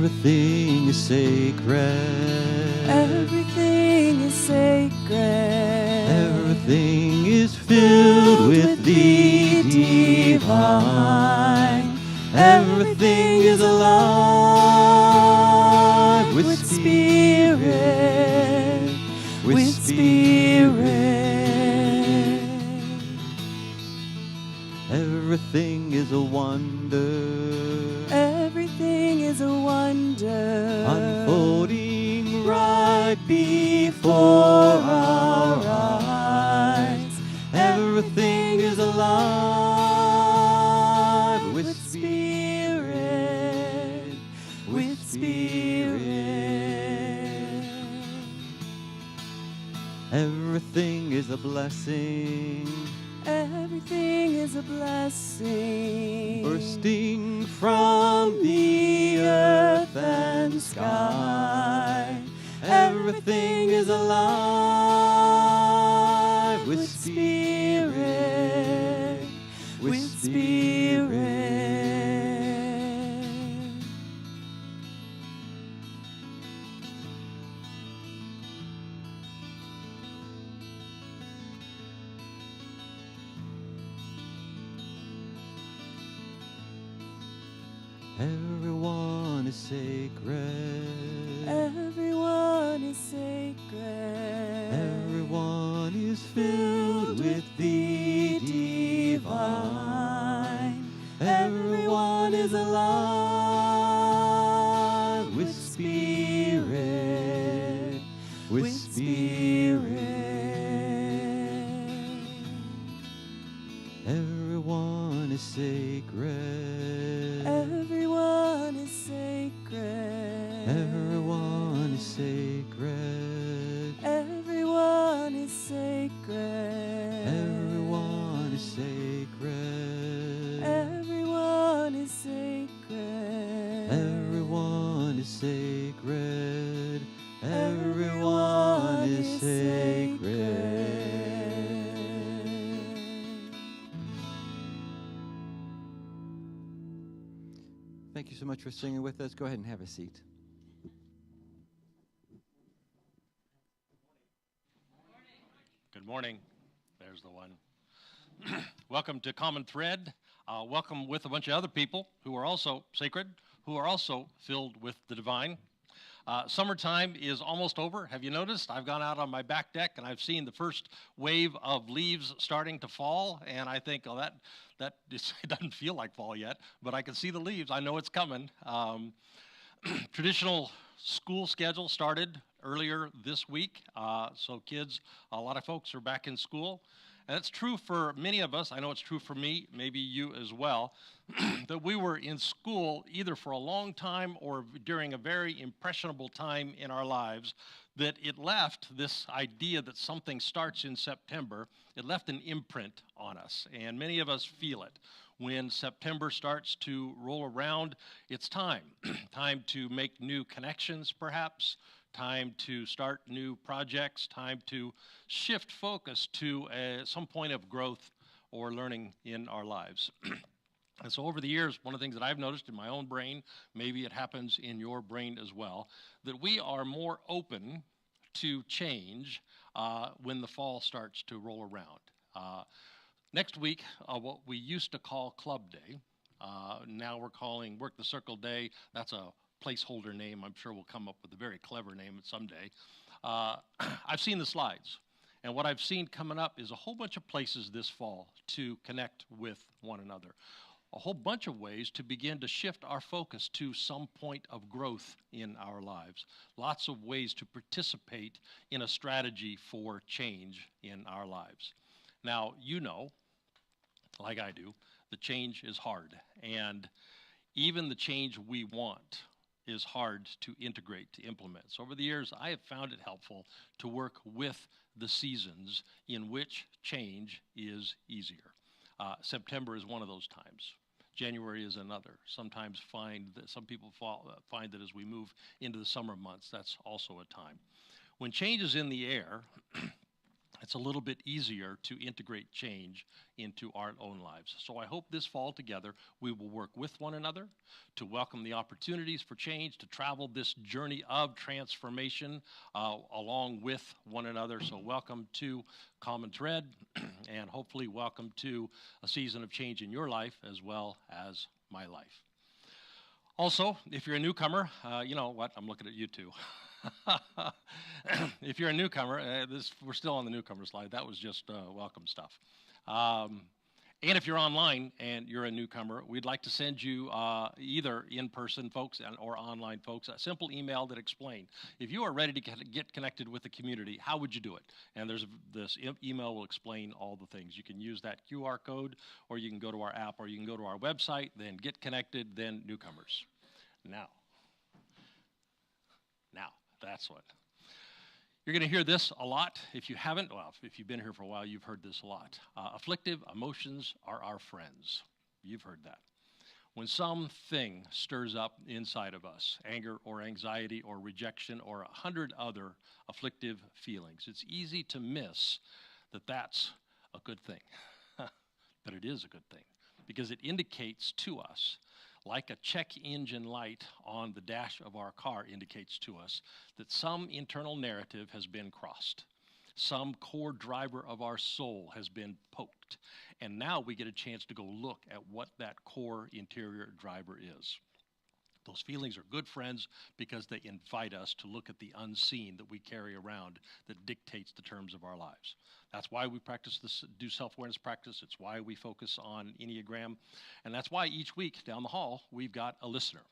Everything is sacred. Everything is sacred. Everything is filled with the divine. Everything is alive with spirit. With spirit. Everything is a wonder. Everything is a wonder. Unfolding right before our eyes. Everything is alive with spirit. With spirit. Everything is a blessing. Everything is a blessing. Bursting from the earth and sky. Everything is alive with spirit. With spirit. Everyone is sacred. Everyone is sacred. Everyone is filled with the divine. Everyone is alive with spirit. With spirit. Everyone is sacred. Everyone is sacred. Everyone is sacred. Everyone is sacred. Everyone is sacred. Everyone is sacred. Everyone is sacred. Everyone is sacred. Thank you so much for singing with us. Go ahead and have a seat. Good morning. There's the one. Welcome to Common Thread. Welcome with a bunch of other people who are also sacred, who are also filled with the divine. Summertime is almost over. Have you noticed? I've gone out on my back deck and I've seen the first wave of leaves starting to fall, and I think, oh, that it doesn't feel like fall yet, but I can see the leaves. I know it's coming. Traditional school schedule started earlier this week, so kids, a lot of folks are back in school. And it's true for many of us. I know it's true for me, maybe you as well, that we were in school either for a long time or during a very impressionable time in our lives, that it left this idea that something starts in September. It left an imprint on us, and many of us feel it. When September starts to roll around, it's time. Time to make new connections, perhaps. Time to start new projects. Time to shift focus to some point of growth or learning in our lives. And so over the years, one of the things that I've noticed in my own brain, maybe it happens in your brain as well, that we are more open to change when the fall starts to roll around. Next week, what we used to call Club Day, now we're calling Work the Circle Day. That's a placeholder name. I'm sure we'll come up with a very clever name someday. I've seen the slides, and what I've seen coming up is a whole bunch of places this fall to connect with one another. A whole bunch of ways to begin to shift our focus to some point of growth in our lives. Lots of ways to participate in a strategy for change in our lives. Now, you know, like I do, the change is hard, and even the change we want is hard to integrate, to implement. So over the years, I have found it helpful to work with the seasons in which change is easier. September is one of those times. January is another. Sometimes some people find that as we move into the summer months, that's also a time. When change is in the air, it's a little bit easier to integrate change into our own lives. So I hope this fall together we will work with one another to welcome the opportunities for change, to travel this journey of transformation along with one another. So welcome to Common Thread, and hopefully welcome to a season of change in your life as well as my life. Also, if you're a newcomer, you know what, I'm looking at you too. If you're a newcomer, we're still on the newcomer slide. That was just welcome stuff. And if you're online and you're a newcomer, we'd like to send you either in-person folks or online folks a simple email that explains. If you are ready to get connected with the community, how would you do it? And this email will explain all the things. You can use that QR code, or you can go to our app, or you can go to our website, then get connected, then newcomers. Now, that's what. You're going to hear this a lot. If you haven't, well, if you've been here for a while, you've heard this a lot. Afflictive emotions are our friends. You've heard that. When something stirs up inside of us, anger or anxiety or rejection or 100 other afflictive feelings, it's easy to miss that that's a good thing. But it is a good thing because it indicates to us, like a check engine light on the dash of our car indicates to us, that some internal narrative has been crossed. Some core driver of our soul has been poked. And now we get a chance to go look at what that core interior driver is. Those feelings are good friends because they invite us to look at the unseen that we carry around that dictates the terms of our lives. That's why we practice this, do self-awareness practice. It's why we focus on Enneagram. And that's why each week down the hall, we've got a listener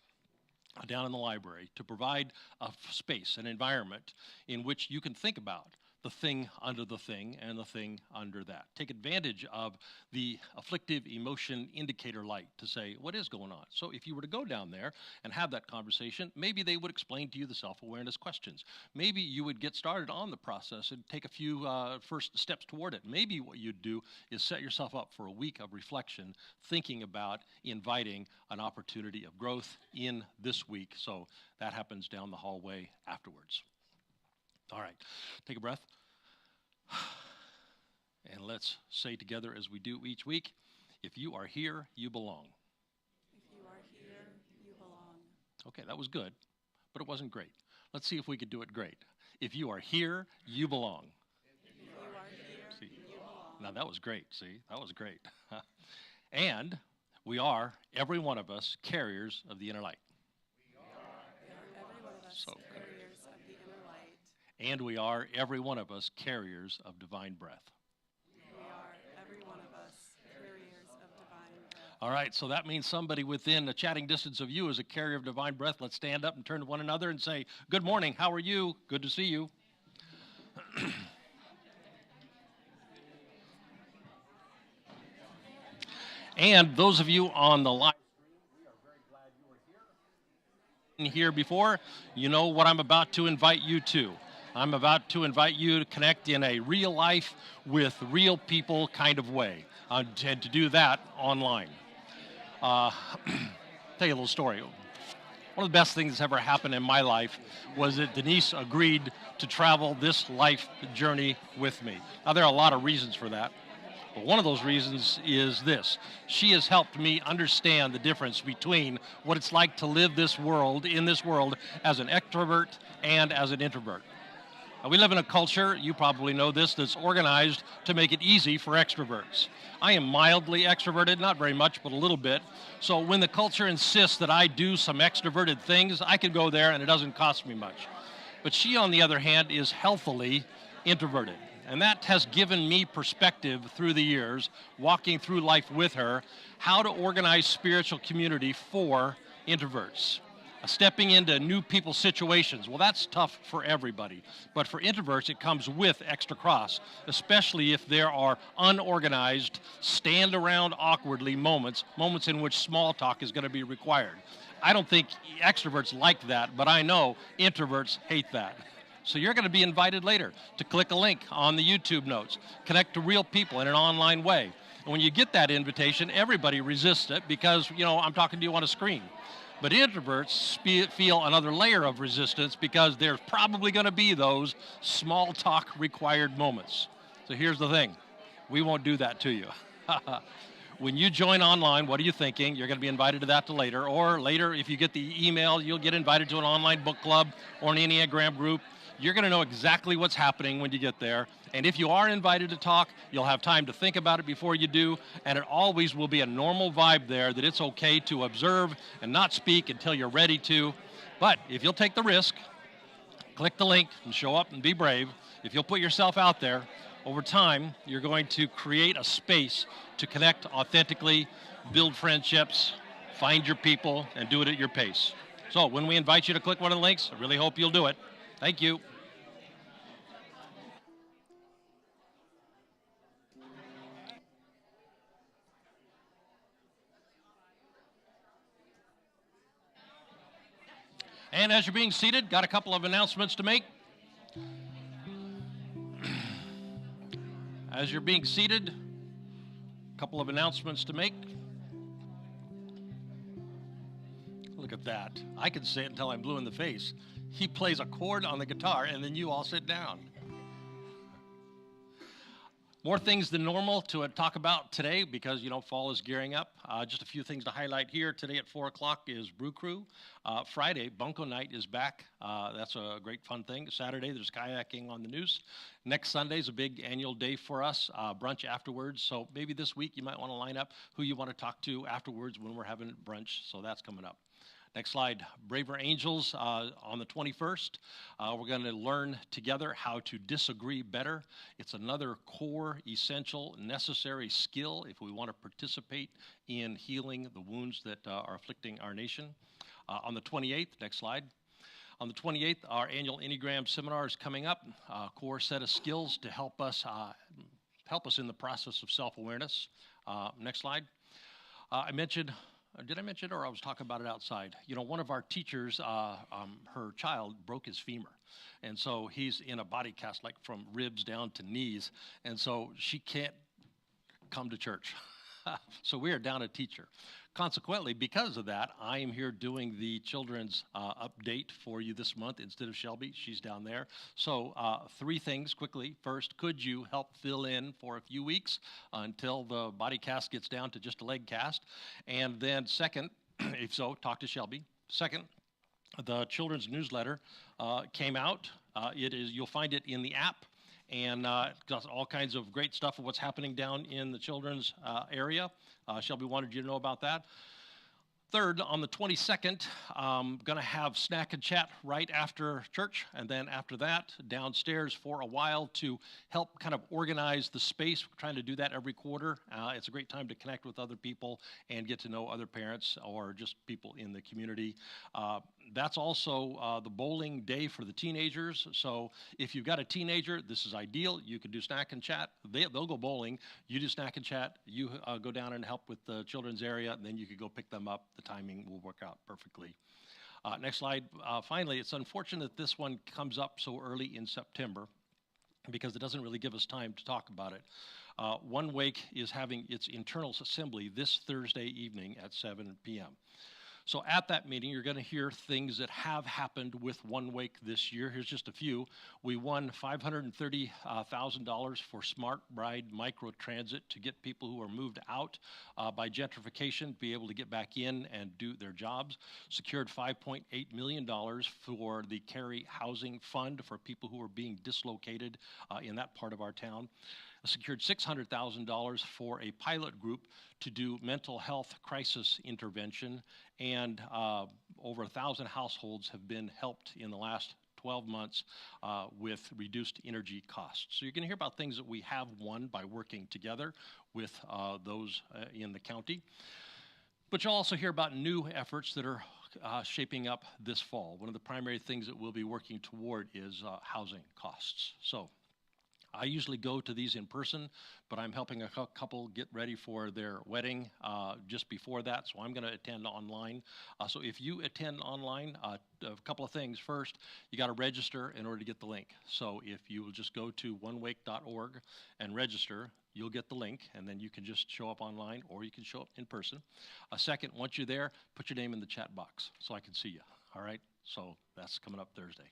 down in the library to provide a space, an environment in which you can think about the thing under the thing and the thing under that. Take advantage of the afflictive emotion indicator light to say, what is going on? So if you were to go down there and have that conversation, maybe they would explain to you the self-awareness questions. Maybe you would get started on the process and take a few first steps toward it. Maybe what you'd do is set yourself up for a week of reflection, thinking about inviting an opportunity of growth in this week. So that happens down the hallway afterwards. All right, take a breath. And let's say together as we do each week, if you are here, you belong. If you are here, you belong. Okay, that was good, but it wasn't great. Let's see if we could do it great. If you are here, you belong. If you are here, See, you belong. now that was great, see, that was great. And we are, every one of us, carriers of the inner light. We are every one of us So good. carriers of the inner light. And we are, every one of us, carriers of divine breath. We are every one of us carriers of divine breath. All right, so that means somebody within a chatting distance of you is a carrier of divine breath. Let's stand up and turn to one another and say, good morning, how are you? Good to see you. And those of you on the live stream, we are very glad you are here. Here before, you know what I'm about to invite you to. I'm about to invite you to connect in a real life with real people kind of way, and to do that online. Tell you a little story. One of the best things that's ever happened in my life was that Denise agreed to travel this life journey with me. Now, there are a lot of reasons for that. But one of those reasons is this. She has helped me understand the difference between what it's like to live in this world as an extrovert and as an introvert. Now, we live in a culture, you probably know this, that's organized to make it easy for extroverts. I am mildly extroverted, not very much, but a little bit. So when the culture insists that I do some extroverted things, I can go there and it doesn't cost me much. But she, on the other hand, is healthily introverted. And that has given me perspective through the years, walking through life with her, how to organize spiritual community for introverts. Stepping into new people's situations, well, that's tough for everybody. But for introverts, it comes with extra cross, especially if there are unorganized, stand around awkwardly moments in which small talk is going to be required. I don't think extroverts like that, but I know introverts hate that. So you're going to be invited later to click a link on the YouTube notes, connect to real people in an online way. And when you get that invitation, everybody resists it because, I'm talking to you on a screen. But introverts feel another layer of resistance because there's probably going to be those small talk required moments. So here's the thing. We won't do that to you. When you join online, what are you thinking? You're going to be invited to that later. Or later, if you get the email, you'll get invited to an online book club or an Enneagram group. You're going to know exactly what's happening when you get there. And if you are invited to talk, you'll have time to think about it before you do. And it always will be a normal vibe there that it's okay to observe and not speak until you're ready to. But if you'll take the risk, click the link and show up and be brave, if you'll put yourself out there, over time, you're going to create a space to connect authentically, build friendships, find your people, and do it at your pace. So when we invite you to click one of the links, I really hope you'll do it. Thank you. And as you're being seated, got a couple of announcements to make. As you're being seated, a couple of announcements to make. Look at that. I can say it until I'm blue in the face. He plays a chord on the guitar, and then you all sit down. More things than normal to talk about today because, fall is gearing up. Just a few things to highlight here. Today at 4 o'clock is Brew Crew. Friday, Bunko Night is back. That's a great fun thing. Saturday, there's kayaking on the Neuse. Next Sunday is a big annual day for us, brunch afterwards. So maybe this week you might want to line up who you want to talk to afterwards when we're having brunch. So that's coming up. Next slide, Braver Angels on the 21st. We're going to learn together how to disagree better. It's another core, essential, necessary skill if we want to participate in healing the wounds that are afflicting our nation. On the 28th, next slide. On the 28th, our annual Enneagram seminar is coming up. A core set of skills to help us in the process of self-awareness. Next slide. Did I mention it, or I was talking about it outside? One of our teachers, her child broke his femur. And so he's in a body cast, like from ribs down to knees. And so she can't come to church. So we are down a teacher. Consequently, because of that, I am here doing the children's update for you this month instead of Shelby. She's down there. So 3 things quickly. First, could you help fill in for a few weeks until the body cast gets down to just a leg cast? And then second, if so, talk to Shelby. Second, the children's newsletter came out. You'll find it in the app. And got all kinds of great stuff of what's happening down in the children's area. Shelby wanted you to know about that. Third, on the 22nd, I'm going to have snack and chat right after church, and then after that, downstairs for a while to help kind of organize the space. We're trying to do that every quarter. It's a great time to connect with other people and get to know other parents or just people in the community. That's also the bowling day for the teenagers. So if you've got a teenager, this is ideal. You can do snack and chat. They'll go bowling. You do snack and chat. You go down and help with the children's area, and then you could go pick them up. The timing will work out perfectly. Next slide. Finally, it's unfortunate that this one comes up so early in September because it doesn't really give us time to talk about it. One Wake is having its internals assembly this Thursday evening at 7 p.m. So at that meeting, you're going to hear things that have happened with One Wake this year. Here's just a few. We won $530,000 for Smart Ride Microtransit to get people who are moved out by gentrification be able to get back in and do their jobs. Secured $5.8 million for the Cary Housing Fund for people who are being dislocated in that part of our town. Secured $600,000 for a pilot group to do mental health crisis intervention, and over 1,000 households have been helped in the last 12 months with reduced energy costs. So you're going to hear about things that we have won by working together with those in the county. But you'll also hear about new efforts that are shaping up this fall. One of the primary things that we'll be working toward is housing costs. So I usually go to these in person, but I'm helping a couple get ready for their wedding just before that, so I'm going to attend online. So if you attend online, a couple of things. First, you got to register in order to get the link. So if you will just go to onewake.org and register, you'll get the link, and then you can just show up online or you can show up in person. Second, once you're there, put your name in the chat box so I can see you, all right? So that's coming up Thursday.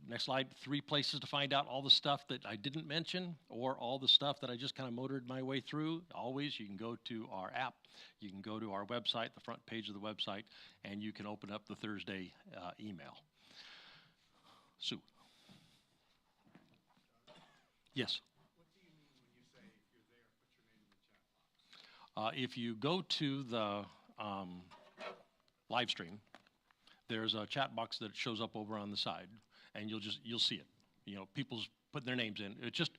Next slide, 3 places to find out all the stuff that I didn't mention or all the stuff that I just kind of motored my way through. Always, you can go to our app, you can go to our website, the front page of the website, and you can open up the Thursday email. Sue. Yes. What do you mean when you say if you're there, put your name in the chat box? If you go to the live stream, there's a chat box that shows up over on the side, and you'll see it. People's putting their names in. It just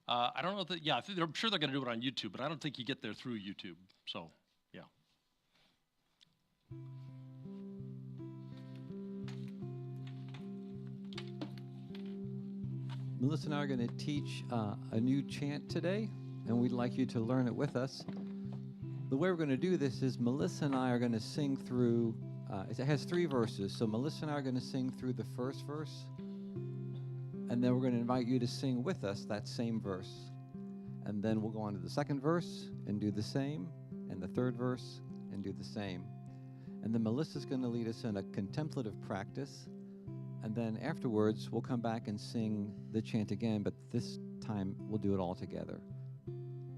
I don't know that. Yeah, I'm sure they're going to do it on YouTube, but I don't think you get there through YouTube. So yeah. Melissa and I are going to teach a new chant today, and we'd like you to learn it with us. The way we're going to do this is Melissa and I are going to sing through, it has 3 verses, so Melissa and I are going to sing through the first verse, and then we're going to invite you to sing with us that same verse. And then we'll go on to the second verse and do the same, and the third verse and do the same. And then Melissa's going to lead us in a contemplative practice. And then afterwards, we'll come back and sing the chant again, but this time we'll do it all together.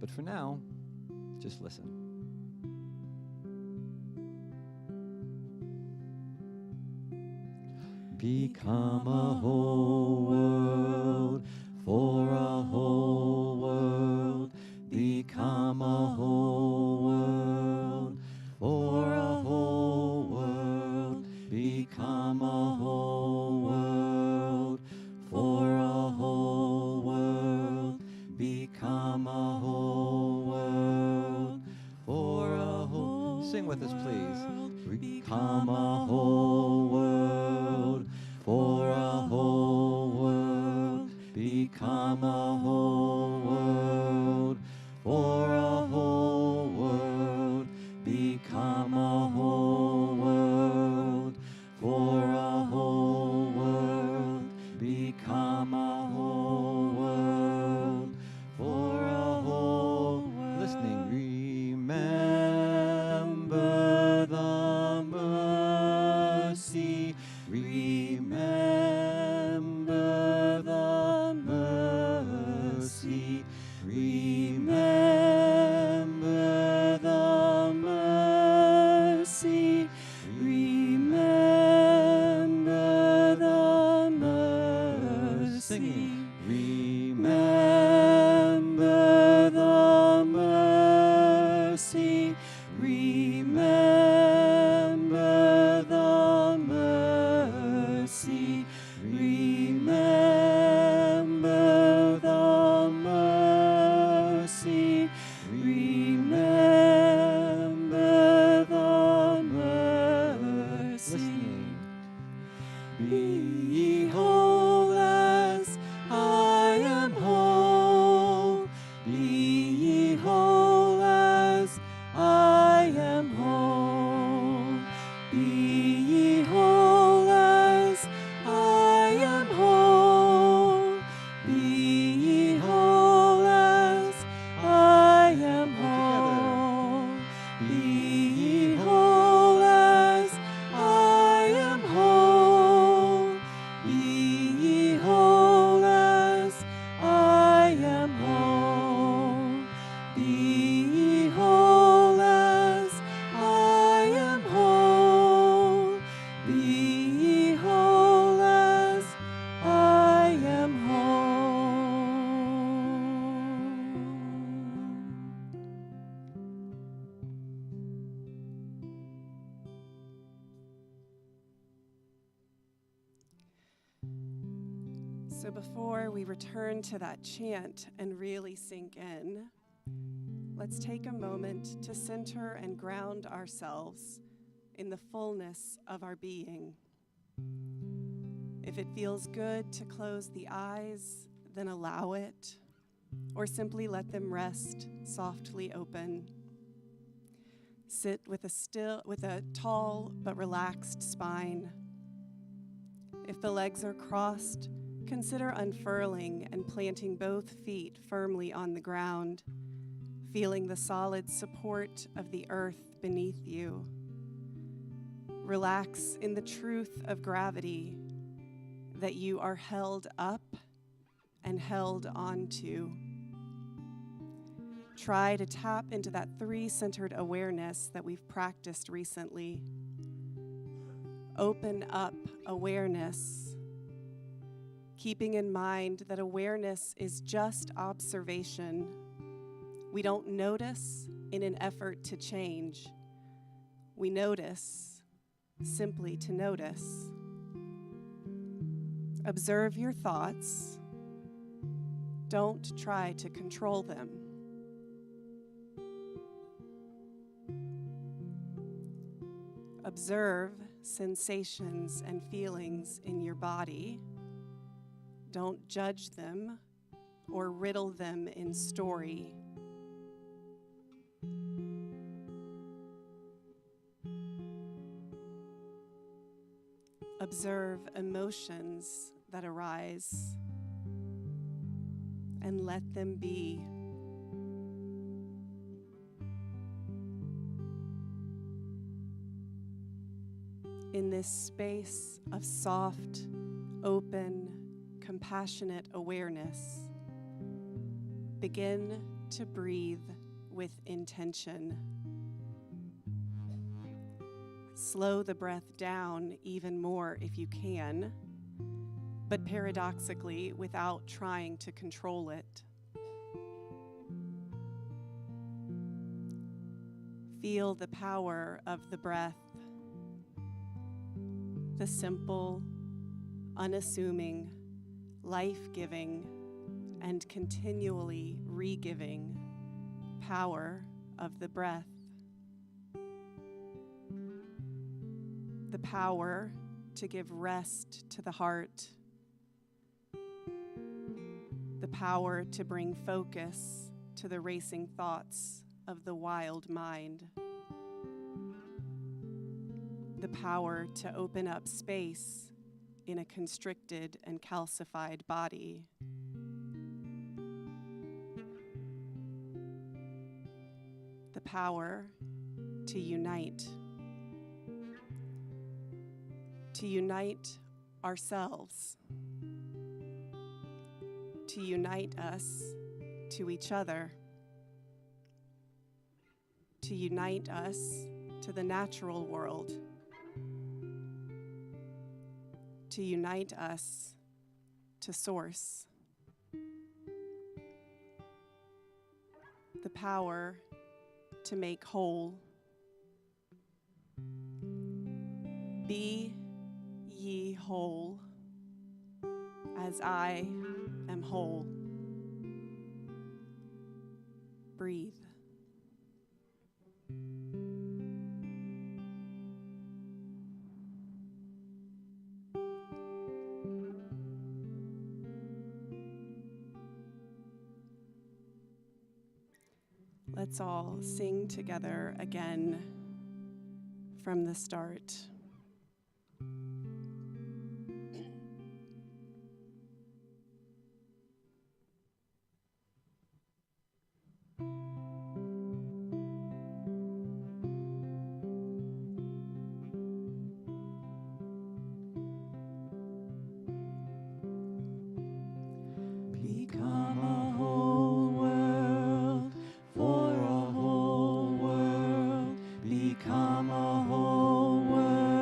But for now, just listen. Become a whole world for a whole world. Become a whole world for a whole world. Become a whole world for a whole world. Become a whole world for a whole. Sing with us, please. Become a whole world for a whole world. Become a whole world for a whole world. Become a whole world for a whole world. Become a whole world for a whole world. Listening. Remember the mercy. Remember the mercy. Remember the mercy. Remember the mercy. Singing. Remember the mercy. Remember the mercy. Remember the mercy. Remember the mercy. Listening. Be ye whole as I am whole. Be ye whole as I am whole. Be ye whole as I am whole. Be ye whole as I am whole. Be ye whole as I am whole. Be ye whole as I am whole. Be ye whole as I am whole. Be ye whole as I am whole. So before we return to that chant and really sink in, let's take a moment to center and ground ourselves in the fullness of our being. If it feels good to close the eyes, then allow it, or simply let them rest softly open. Sit with a tall but relaxed spine. If the legs are crossed, consider unfurling and planting both feet firmly on the ground, feeling the solid support of the earth beneath you. Relax in the truth of gravity that you are held up and held onto. Try to tap into that three-centered awareness that we've practiced recently. Open up awareness, keeping in mind that awareness is just observation. We don't notice in an effort to change. We notice simply to notice. Observe your thoughts. Don't try to control them. Observe sensations and feelings in your body. Don't judge them or riddle them in story. Observe emotions that arise and let them be. In this space of soft, open, compassionate awareness, begin to breathe with intention. Slow the breath down even more if you can, but paradoxically without trying to control it. Feel the power of the breath, the simple, unassuming, life-giving, and continually re-giving power of the breath. The power to give rest to the heart. The power to bring focus to the racing thoughts of the wild mind. The power to open up space in a constricted and calcified body. The power to unite. To unite ourselves. To unite us to each other. To unite us to the natural world. To unite us to Source. The power to make whole. Be ye whole, as I am whole. Breathe. Let's all sing together again from the start. Become a whole world for a whole world. Become a whole world.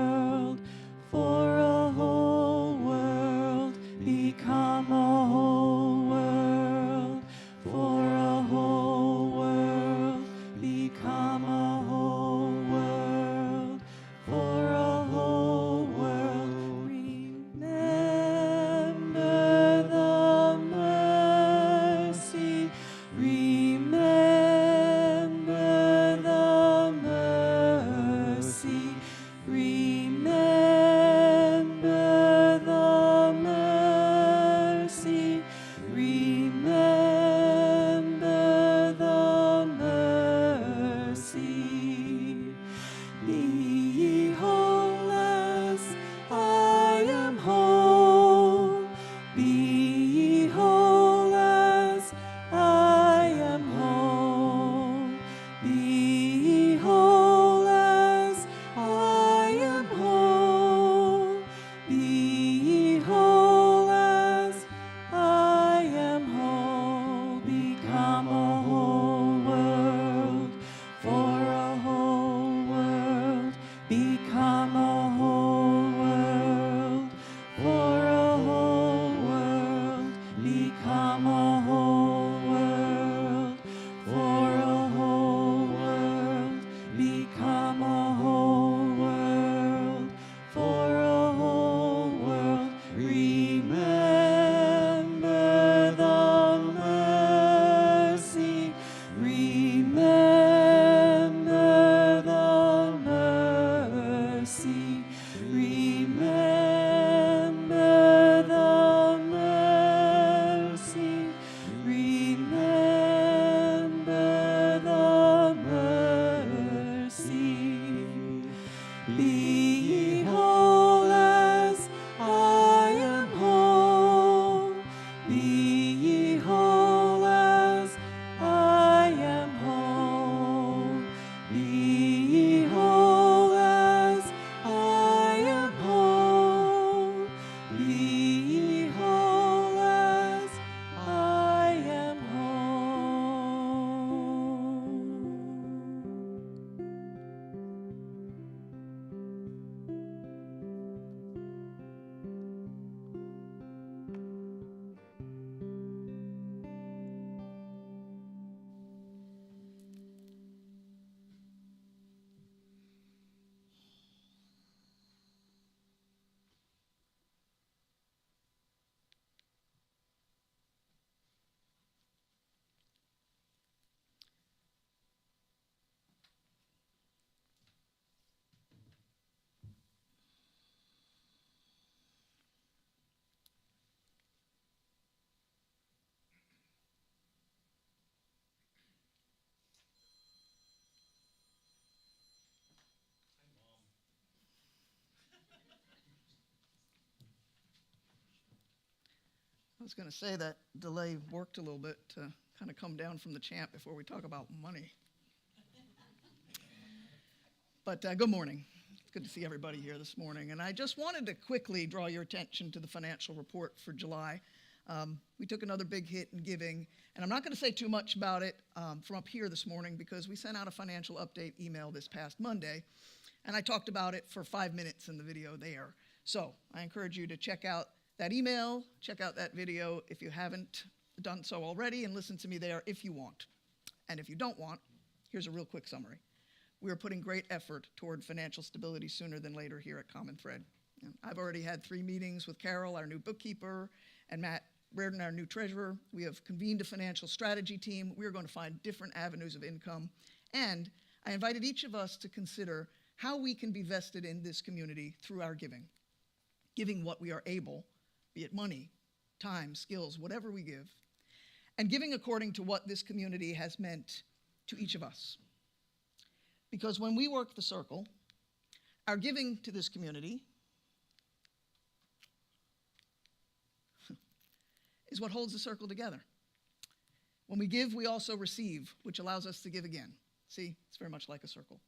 I was going to say that delay worked a little bit to kind of come down from the chant before we talk about money. But good morning. It's good to see everybody here this morning. And I just wanted to quickly draw your attention to the financial report for July. We took another big hit in giving, and I'm not going to say too much about it from up here this morning because we sent out a financial update email this past Monday, and I talked about it for 5 minutes in the video there. So I encourage you to check out that email, check out that video if you haven't done so already, and listen to me there if you want. And if you don't want, here's a real quick summary. We are putting great effort toward financial stability sooner than later here at Common Thread. And I've already had 3 meetings with Carol, our new bookkeeper, and Matt Reardon, our new treasurer. We have convened a financial strategy team. We are going to find different avenues of income. And I invited each of us to consider how we can be vested in this community through our giving. Giving what we are able, be it money, time, skills, whatever we give, and giving according to what this community has meant to each of us. Because when we work the circle, our giving to this community is what holds the circle together. When we give, we also receive, which allows us to give again. See, it's very much like a circle.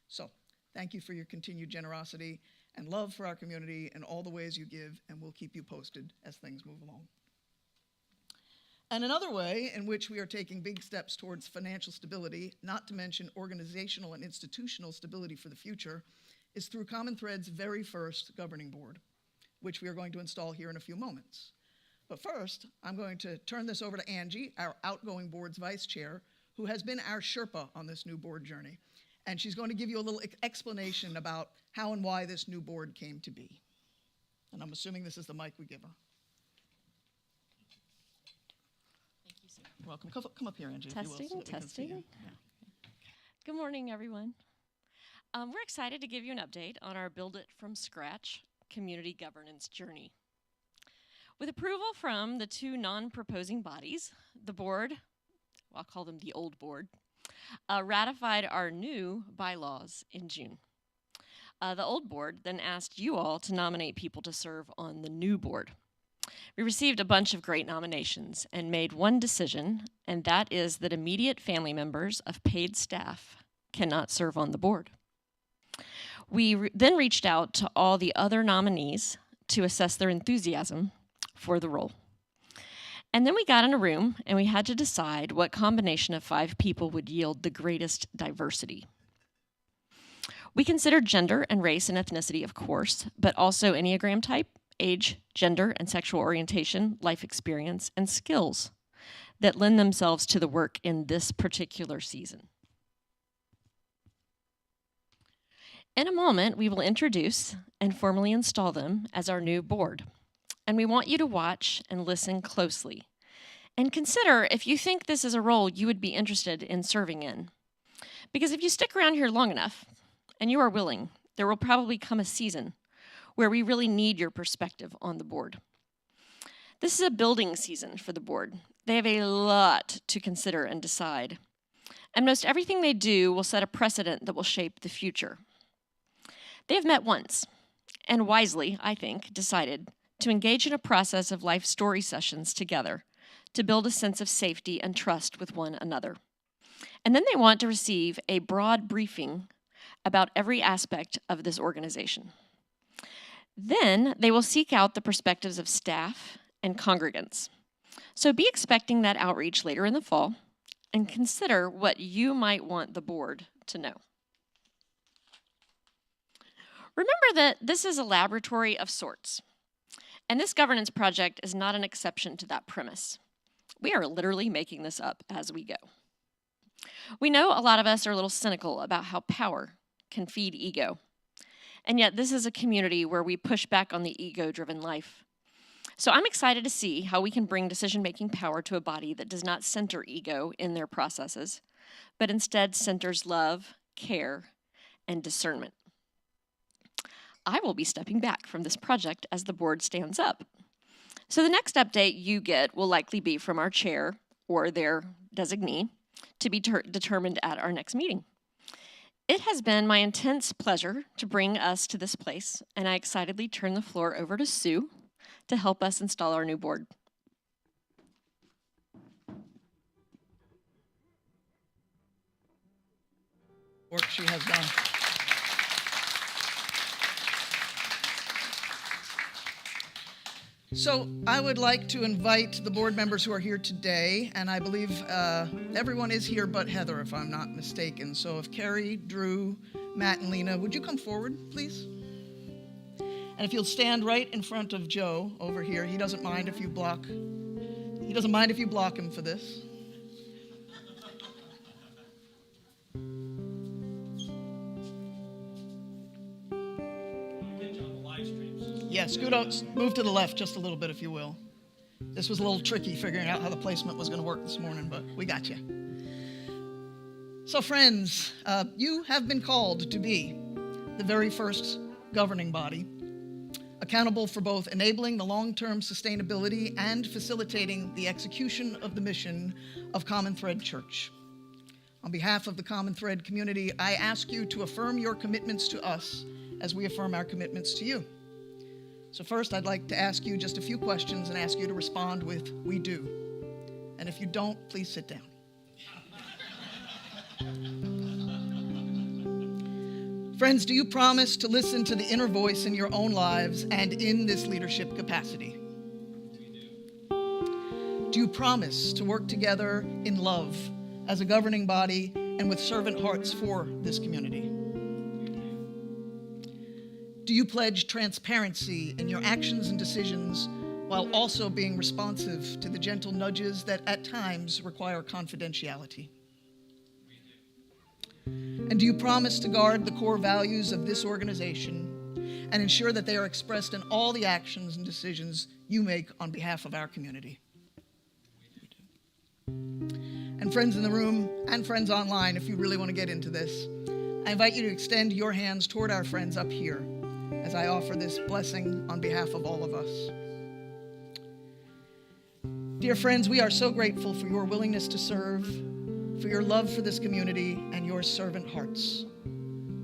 So, thank you for your continued generosity and love for our community and all the ways you give, and we'll keep you posted as things move along. And another way in which we are taking big steps towards financial stability, not to mention organizational and institutional stability for the future, is through Common Thread's very first governing board, which we are going to install here in a few moments. But first, I'm going to turn this over to Angie, our outgoing board's vice chair, who has been our Sherpa on this new board journey. And she's going to give you a little explanation about how and why this new board came to be. And I'm assuming this is the mic we give her. Thank you, Sue. You're welcome. Come up here, Angie, if you will, so that we can see Testing. you. Good morning, everyone. We're excited to give you an update on our Build It From Scratch community governance journey. With approval from the 2 non-proposing bodies, the board, I'll call them the old board, ratified our new bylaws in June. The old board then asked you all to nominate people to serve on the new board. We received a bunch of great nominations and made one decision, and that is that immediate family members of paid staff cannot serve on the board. We then reached out to all the other nominees to assess their enthusiasm for the role. And then we got in a room and we had to decide what combination of 5 people would yield the greatest diversity. We considered gender and race and ethnicity, of course, but also Enneagram type, age, gender and sexual orientation, life experience, and skills that lend themselves to the work in this particular season. In a moment, we will introduce and formally install them as our new board. And we want you to watch and listen closely and consider if you think this is a role you would be interested in serving in. Because if you stick around here long enough and you are willing, there will probably come a season where we really need your perspective on the board. This is a building season for the board. They have a lot to consider and decide. And most everything they do will set a precedent that will shape the future. They have met once, and wisely, I think, decided to engage in a process of life story sessions together to build a sense of safety and trust with one another. And then they want to receive a broad briefing about every aspect of this organization. Then they will seek out the perspectives of staff and congregants. So be expecting that outreach later in the fall and consider what you might want the board to know. Remember that this is a laboratory of sorts, and this governance project is not an exception to that premise. We are literally making this up as we go. We know a lot of us are a little cynical about how power can feed ego, and yet this is a community where we push back on the ego-driven life. So I'm excited to see how we can bring decision-making power to a body that does not center ego in their processes, but instead centers love, care, and discernment. I will be stepping back from this project as the board stands up. So the next update you get will likely be from our chair or their designee to be determined at our next meeting. It has been my intense pleasure to bring us to this place, and I excitedly turn the floor over to Sue to help us install our new board. work she has done. So I would like to invite the board members who are here today, and I believe everyone is here but Heather, if I'm not mistaken. So if Carrie, Drew, Matt, and Lena, would you come forward, please? And if you'll stand right in front of Joe over here, he doesn't mind if you block him for this. Yes, scoot out, move to the left just a little bit if you will. This was a little tricky figuring out how the placement was going to work this morning, but we got you. So friends, you have been called to be the very first governing body, accountable for both enabling the long-term sustainability and facilitating the execution of the mission of Common Thread Church. On behalf of the Common Thread community, I ask you to affirm your commitments to us as we affirm our commitments to you. So first, I'd like to ask you just a few questions and ask you to respond with, "We do." And if you don't, please sit down. Friends, do you promise to listen to the inner voice in your own lives and in this leadership capacity? Do you promise to work together in love as a governing body and with servant hearts for this community? Do you pledge transparency in your actions and decisions while also being responsive to the gentle nudges that at times require confidentiality? And do you promise to guard the core values of this organization and ensure that they are expressed in all the actions and decisions you make on behalf of our community? And friends in the room and friends online, if you really want to get into this, I invite you to extend your hands toward our friends up here as I offer this blessing on behalf of all of us. Dear friends, we are so grateful for your willingness to serve, for your love for this community, and your servant hearts.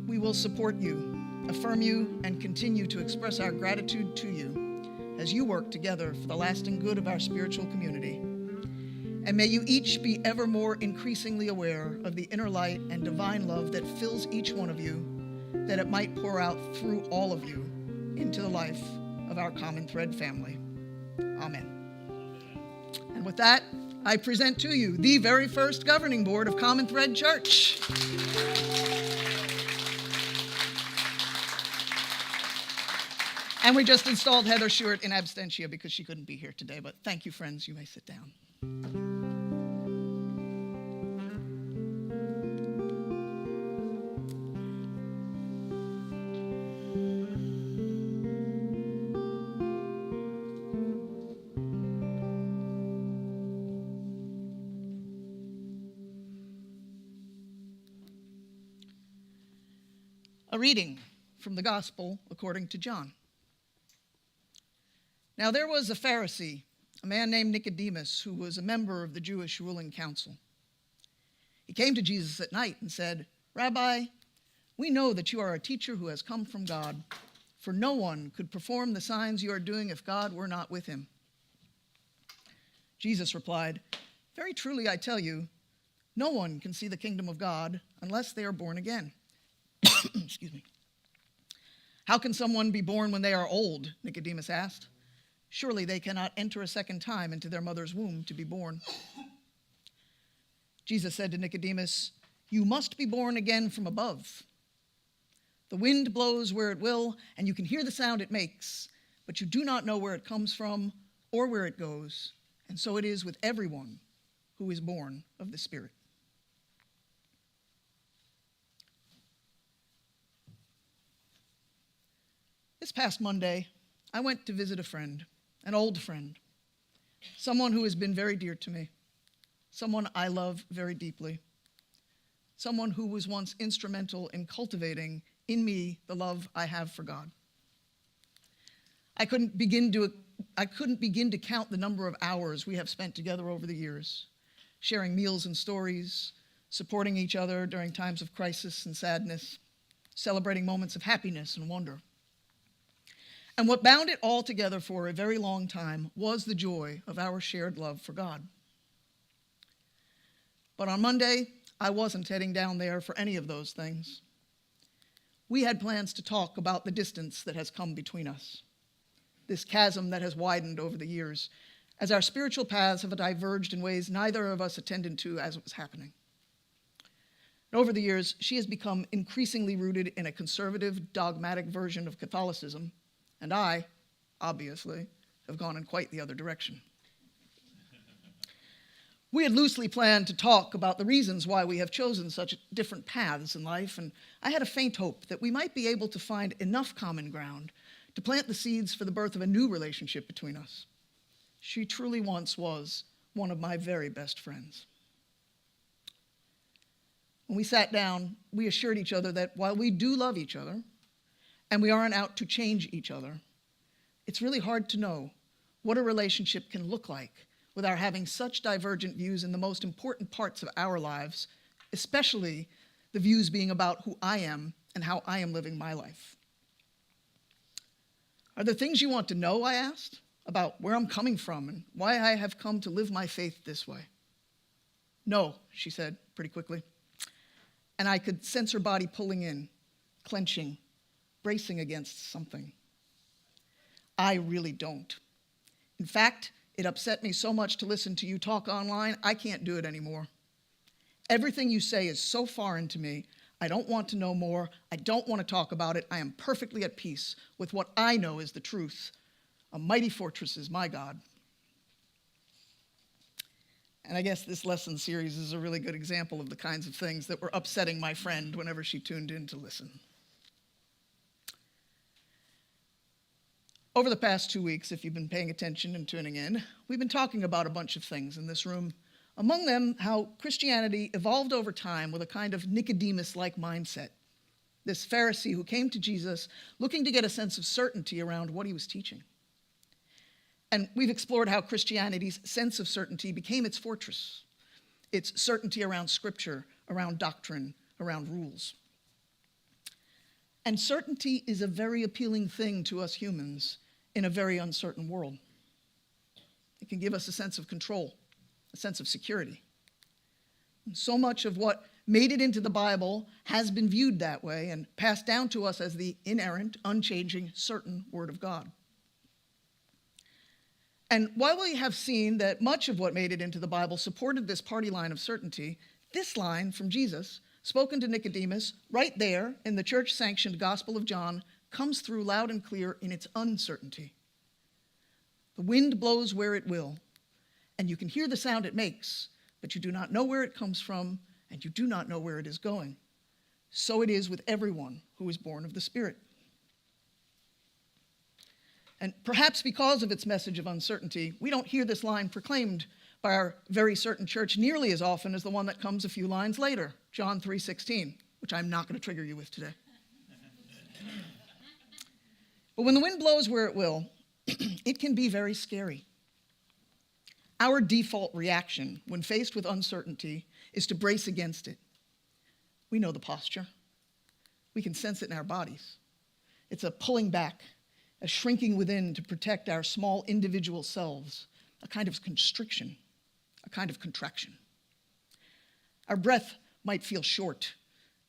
We will support you, affirm you, and continue to express our gratitude to you as you work together for the lasting good of our spiritual community. And may you each be ever more increasingly aware of the inner light and divine love that fills each one of you, that it might pour out through all of you into the life of our Common Thread family. Amen. And with that, I present to you the very first governing board of Common Thread Church. And we just installed Heather Stewart in absentia because she couldn't be here today, but thank you, friends. You may sit down. A reading from the Gospel according to John. Now there was a Pharisee, a man named Nicodemus, who was a member of the Jewish ruling council. He came to Jesus at night and said, "Rabbi, we know that you are a teacher who has come from God, for no one could perform the signs you are doing if God were not with him." Jesus replied, "Very truly I tell you, no one can see the kingdom of God unless they are born again." Excuse me. "How can someone be born when they are old?" Nicodemus asked. "Surely they cannot enter a second time into their mother's womb to be born." Jesus said to Nicodemus, "You must be born again from above. The wind blows where it will, and you can hear the sound it makes, but you do not know where it comes from or where it goes. And so it is with everyone who is born of the Spirit." This past Monday, I went to visit a friend, an old friend, someone who has been very dear to me, someone I love very deeply, someone who was once instrumental in cultivating in me the love I have for God. I couldn't begin to count the number of hours we have spent together over the years, sharing meals and stories, supporting each other during times of crisis and sadness, celebrating moments of happiness and wonder. And what bound it all together for a very long time was the joy of our shared love for God. But on Monday, I wasn't heading down there for any of those things. We had plans to talk about the distance that has come between us, this chasm that has widened over the years, as our spiritual paths have diverged in ways neither of us attended to as it was happening. And over the years, she has become increasingly rooted in a conservative, dogmatic version of Catholicism, and I, obviously, have gone in quite the other direction. We had loosely planned to talk about the reasons why we have chosen such different paths in life, and I had a faint hope that we might be able to find enough common ground to plant the seeds for the birth of a new relationship between us. She truly once was one of my very best friends. When we sat down, we assured each other that while we do love each other, and we aren't out to change each other, it's really hard to know what a relationship can look like with our having such divergent views in the most important parts of our lives, especially the views being about who I am and how I am living my life. Are there things you want to know, I asked, about where I'm coming from and why I have come to live my faith this way? No, she said pretty quickly. And I could sense her body pulling in, clenching, bracing against something. I really don't. In fact, it upset me so much to listen to you talk online, I can't do it anymore. Everything you say is so foreign to me. I don't want to know more. I don't want to talk about it. I am perfectly at peace with what I know is the truth. A mighty fortress is my God. And I guess this lesson series is a really good example of the kinds of things that were upsetting my friend whenever she tuned in to listen. Over the past 2 weeks, if you've been paying attention and tuning in, we've been talking about a bunch of things in this room. Among them, how Christianity evolved over time with a kind of Nicodemus-like mindset. This Pharisee who came to Jesus looking to get a sense of certainty around what he was teaching. And we've explored how Christianity's sense of certainty became its fortress, its certainty around scripture, around doctrine, around rules. And certainty is a very appealing thing to us humans in a very uncertain world. It can give us a sense of control, a sense of security. And so much of what made it into the Bible has been viewed that way and passed down to us as the inerrant, unchanging, certain Word of God. And while we have seen that much of what made it into the Bible supported this party line of certainty, this line from Jesus, spoken to Nicodemus right there in the church-sanctioned Gospel of John, comes through loud and clear in its uncertainty. The wind blows where it will, and you can hear the sound it makes, but you do not know where it comes from, and you do not know where it is going. So it is with everyone who is born of the Spirit. And perhaps because of its message of uncertainty, we don't hear this line proclaimed by our very certain church nearly as often as the one that comes a few lines later, John 3:16, which I'm not going to trigger you with today. But when the wind blows where it will, it can be very scary. Our default reaction when faced with uncertainty is to brace against it. We know the posture. We can sense it in our bodies. It's a pulling back, a shrinking within to protect our small individual selves, a kind of constriction, a kind of contraction. Our breath might feel short.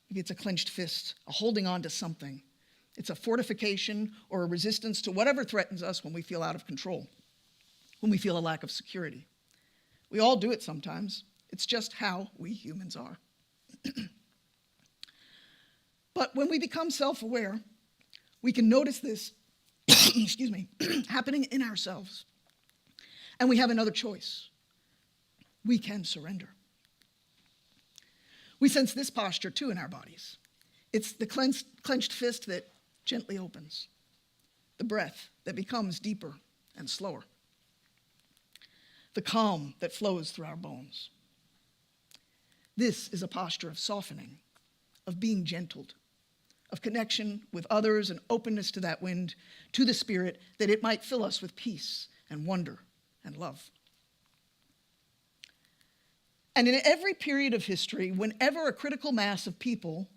Maybe it's a clenched fist, a holding on to something. It's a fortification or a resistance to whatever threatens us when we feel out of control, when we feel a lack of security. We all do it sometimes. It's just how we humans are. But when we become self-aware, we can notice this excuse me, happening in ourselves. And we have another choice. We can surrender. We sense this posture too in our bodies. It's the clenched fist that gently opens, the breath that becomes deeper and slower, the calm that flows through our bones. This is a posture of softening, of being gentled, of connection with others and openness to that wind, to the Spirit, that it might fill us with peace and wonder and love. And in every period of history, whenever a critical mass of people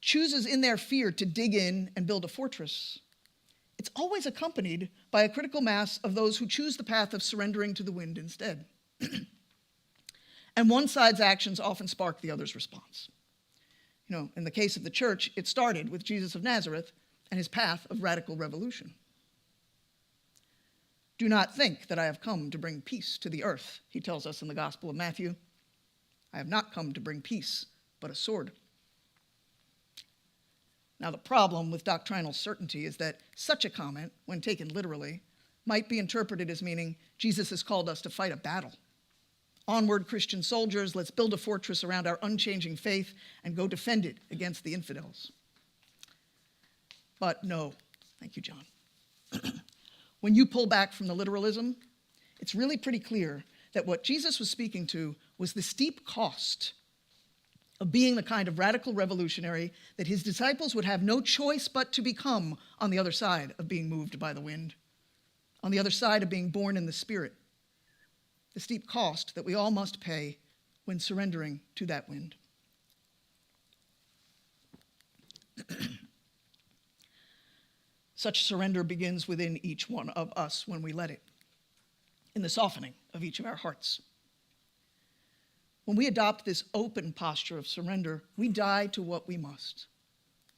chooses in their fear to dig in and build a fortress, it's always accompanied by a critical mass of those who choose the path of surrendering to the wind instead. And one side's actions often spark the other's response. You know, in the case of the church, it started with Jesus of Nazareth and his path of radical revolution. Do not think that I have come to bring peace to the earth, he tells us in the Gospel of Matthew. I have not come to bring peace, but a sword. Now, the problem with doctrinal certainty is that such a comment, when taken literally, might be interpreted as meaning Jesus has called us to fight a battle. Onward, Christian soldiers, let's build a fortress around our unchanging faith and go defend it against the infidels. But no, thank you, John. When you pull back from the literalism, it's really pretty clear that what Jesus was speaking to was the steep cost of being the kind of radical revolutionary that his disciples would have no choice but to become on the other side of being moved by the wind, on the other side of being born in the Spirit. The steep cost that we all must pay when surrendering to that wind. Such surrender begins within each one of us when we let it, in the softening of each of our hearts. When we adopt this open posture of surrender, we die to what we must,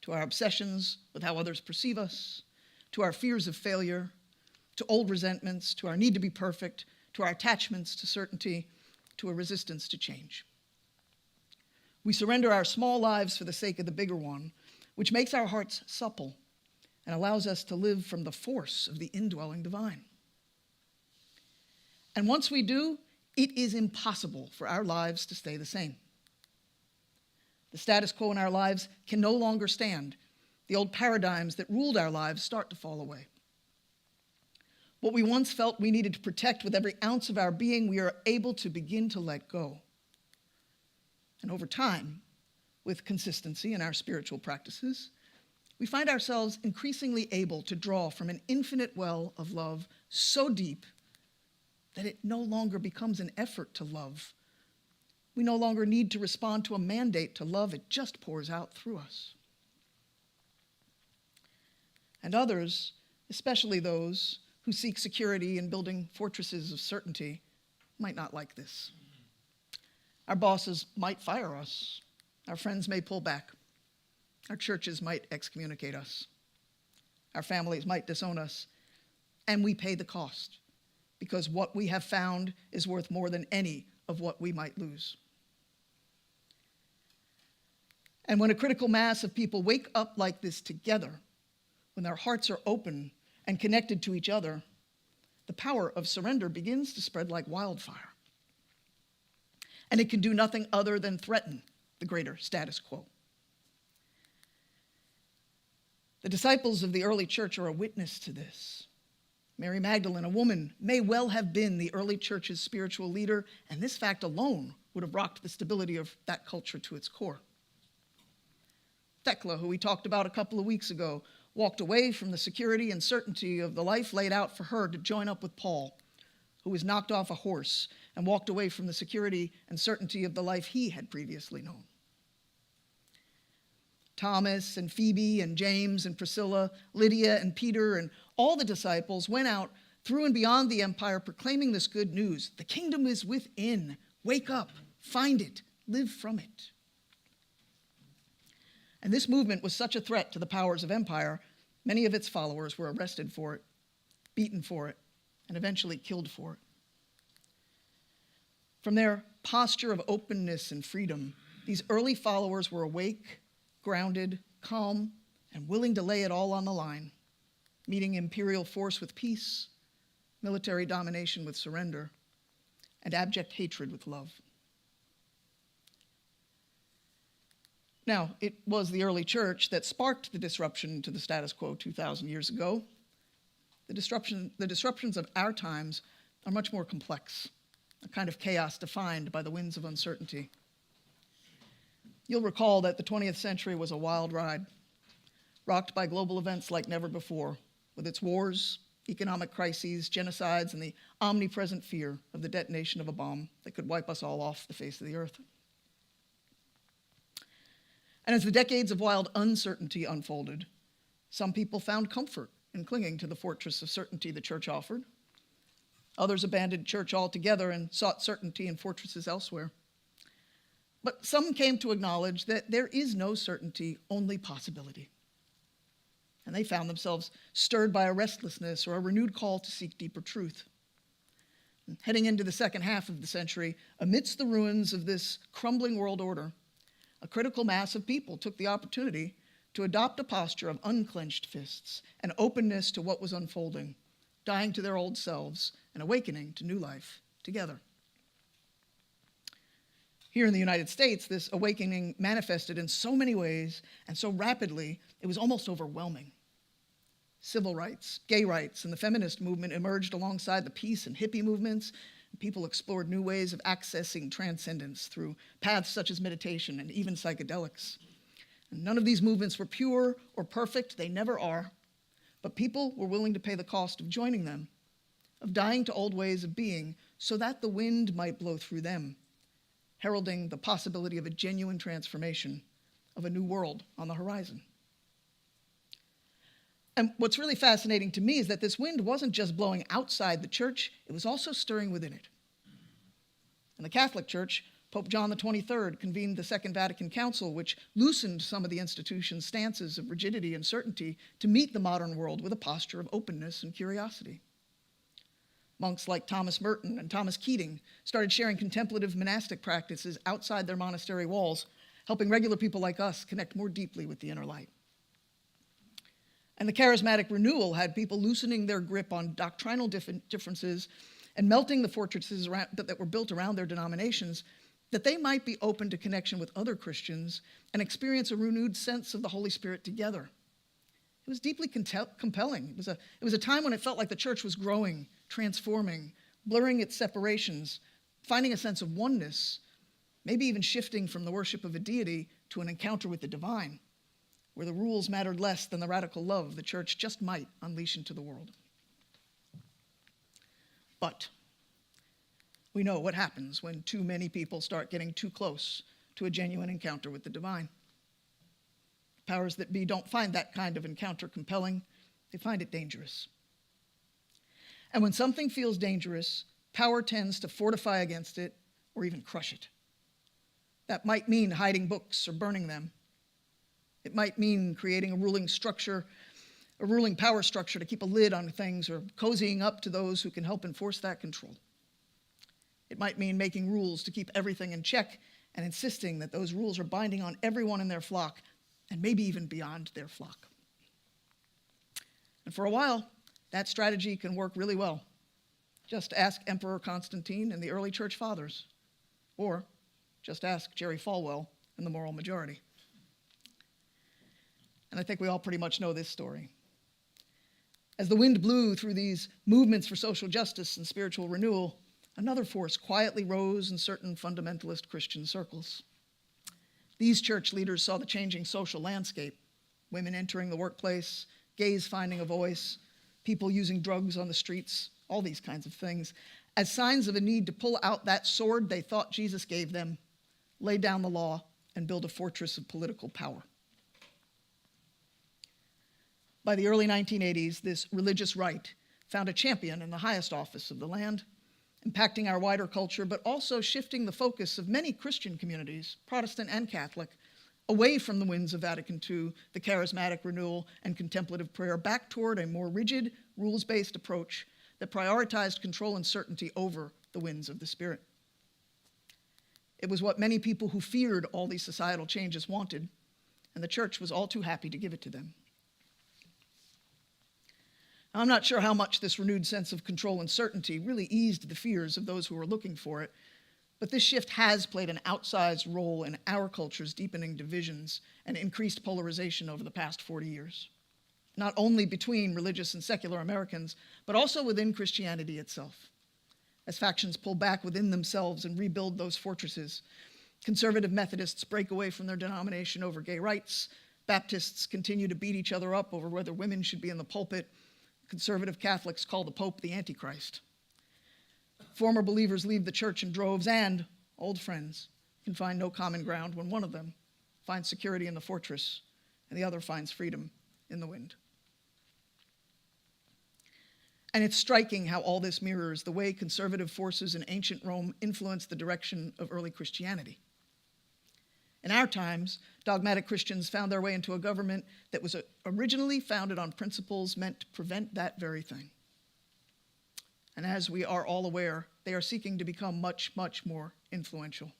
to our obsessions with how others perceive us, to our fears of failure, to old resentments, to our need to be perfect, to our attachments to certainty, to a resistance to change. We surrender our small lives for the sake of the bigger one, which makes our hearts supple and allows us to live from the force of the indwelling divine. And once we do, it is impossible for our lives to stay the same. The status quo in our lives can no longer stand. The old paradigms that ruled our lives start to fall away. What we once felt we needed to protect with every ounce of our being, we are able to begin to let go. And over time, with consistency in our spiritual practices, we find ourselves increasingly able to draw from an infinite well of love so deep that it no longer becomes an effort to love. We no longer need to respond to a mandate to love. It just pours out through us. And others, especially those who seek security in building fortresses of certainty, might not like this. Our bosses might fire us. Our friends may pull back. Our churches might excommunicate us. Our families might disown us. And we pay the cost, because what we have found is worth more than any of what we might lose. And when a critical mass of people wake up like this together, when their hearts are open and connected to each other, the power of surrender begins to spread like wildfire. And it can do nothing other than threaten the greater status quo. The disciples of the early church are a witness to this. Mary Magdalene, a woman, may well have been the early church's spiritual leader, and this fact alone would have rocked the stability of that culture to its core. Thecla, who we talked about a couple of weeks ago, walked away from the security and certainty of the life laid out for her to join up with Paul, who was knocked off a horse and walked away from the security and certainty of the life he had previously known. Thomas and Phoebe and James and Priscilla, Lydia and Peter and all the disciples went out through and beyond the empire proclaiming this good news. The kingdom is within. Wake up, find it, live from it. And this movement was such a threat to the powers of empire, many of its followers were arrested for it, beaten for it, and eventually killed for it. From their posture of openness and freedom, these early followers were awake, grounded, calm, and willing to lay it all on the line, meeting imperial force with peace, military domination with surrender, and abject hatred with love. Now, it was the early church that sparked the disruption to the status quo 2,000 years ago. The disruptions of our times are much more complex, a kind of chaos defined by the winds of uncertainty. You'll recall that the 20th century was a wild ride, rocked by global events like never before, with its wars, economic crises, genocides, and the omnipresent fear of the detonation of a bomb that could wipe us all off the face of the earth. And as the decades of wild uncertainty unfolded, some people found comfort in clinging to the fortress of certainty the church offered. Others abandoned church altogether and sought certainty in fortresses elsewhere. But some came to acknowledge that there is no certainty, only possibility. And they found themselves stirred by a restlessness or a renewed call to seek deeper truth. And heading into the second half of the century, amidst the ruins of this crumbling world order, a critical mass of people took the opportunity to adopt a posture of unclenched fists and openness to what was unfolding, dying to their old selves and awakening to new life together. Here in the United States, this awakening manifested in so many ways and so rapidly, it was almost overwhelming. Civil rights, gay rights, and the feminist movement emerged alongside the peace and hippie movements. People explored new ways of accessing transcendence through paths such as meditation and even psychedelics. And none of these movements were pure or perfect, they never are, but people were willing to pay the cost of joining them, of dying to old ways of being so that the wind might blow through them, heralding the possibility of a genuine transformation, of a new world on the horizon. And what's really fascinating to me is that this wind wasn't just blowing outside the church, it was also stirring within it. In the Catholic Church, Pope John XXIII convened the Second Vatican Council, which loosened some of the institution's stances of rigidity and certainty to meet the modern world with a posture of openness and curiosity. Monks like Thomas Merton and Thomas Keating started sharing contemplative monastic practices outside their monastery walls, helping regular people like us connect more deeply with the inner light. And the charismatic renewal had people loosening their grip on doctrinal differences and melting the fortresses that were built around their denominations, that they might be open to connection with other Christians and experience a renewed sense of the Holy Spirit together. It was deeply compelling. It was a time when it felt like the church was growing, transforming, blurring its separations, finding a sense of oneness, maybe even shifting from the worship of a deity to an encounter with the divine, where the rules mattered less than the radical love the church just might unleash into the world. But we know what happens when too many people start getting too close to a genuine encounter with the divine. Powers that be don't find that kind of encounter compelling, they find it dangerous. And when something feels dangerous, power tends to fortify against it or even crush it. That might mean hiding books or burning them. It might mean creating a ruling power structure to keep a lid on things or cozying up to those who can help enforce that control. It might mean making rules to keep everything in check and insisting that those rules are binding on everyone in their flock and maybe even beyond their flock. And for a while, that strategy can work really well. Just ask Emperor Constantine and the early church fathers, or just ask Jerry Falwell and the Moral Majority. And I think we all pretty much know this story. As the wind blew through these movements for social justice and spiritual renewal, another force quietly rose in certain fundamentalist Christian circles. These church leaders saw the changing social landscape, women entering the workplace, gays finding a voice, people using drugs on the streets, all these kinds of things, as signs of a need to pull out that sword they thought Jesus gave them, lay down the law, and build a fortress of political power. By the early 1980s, this religious right found a champion in the highest office of the land, impacting our wider culture, but also shifting the focus of many Christian communities, Protestant and Catholic, away from the winds of Vatican II, the charismatic renewal, and contemplative prayer, back toward a more rigid, rules-based approach that prioritized control and certainty over the winds of the Spirit. It was what many people who feared all these societal changes wanted, and the church was all too happy to give it to them. I'm not sure how much this renewed sense of control and certainty really eased the fears of those who were looking for it, but this shift has played an outsized role in our culture's deepening divisions and increased polarization over the past 40 years, not only between religious and secular Americans, but also within Christianity itself. As factions pull back within themselves and rebuild those fortresses, conservative Methodists break away from their denomination over gay rights, Baptists continue to beat each other up over whether women should be in the pulpit, conservative Catholics call the Pope the Antichrist. Former believers leave the church in droves, and old friends can find no common ground when one of them finds security in the fortress and the other finds freedom in the wind. And it's striking how all this mirrors the way conservative forces in ancient Rome influenced the direction of early Christianity. In our times, dogmatic Christians found their way into a government that was originally founded on principles meant to prevent that very thing. And as we are all aware, they are seeking to become much, much more influential.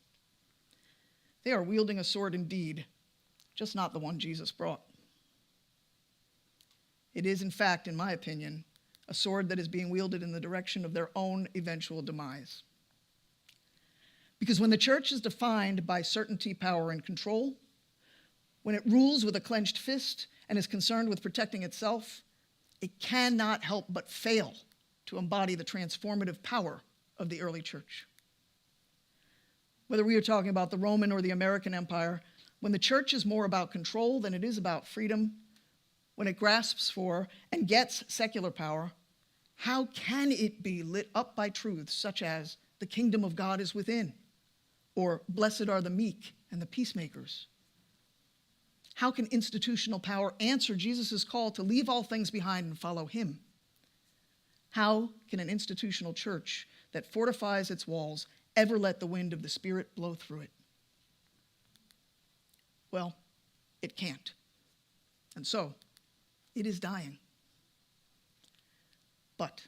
They are wielding a sword indeed, just not the one Jesus brought. It is, in fact, in my opinion, a sword that is being wielded in the direction of their own eventual demise. Because when the church is defined by certainty, power, and control, when it rules with a clenched fist and is concerned with protecting itself, it cannot help but fail to embody the transformative power of the early church. Whether we are talking about the Roman or the American Empire, when the church is more about control than it is about freedom, when it grasps for and gets secular power, how can it be lit up by truths such as the kingdom of God is within, or blessed are the meek and the peacemakers? How can institutional power answer Jesus' call to leave all things behind and follow him? How can an institutional church that fortifies its walls ever let the wind of the Spirit blow through it? Well, it can't. And so, it is dying. But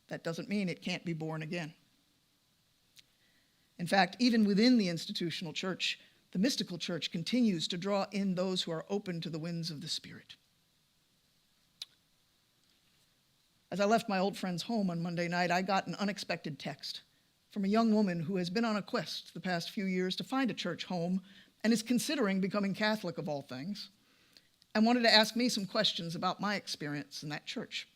that doesn't mean it can't be born again. In fact, even within the institutional church, the mystical church continues to draw in those who are open to the winds of the Spirit. As I left my old friend's home on Monday night, I got an unexpected text from a young woman who has been on a quest the past few years to find a church home and is considering becoming Catholic of all things, and wanted to ask me some questions about my experience in that church.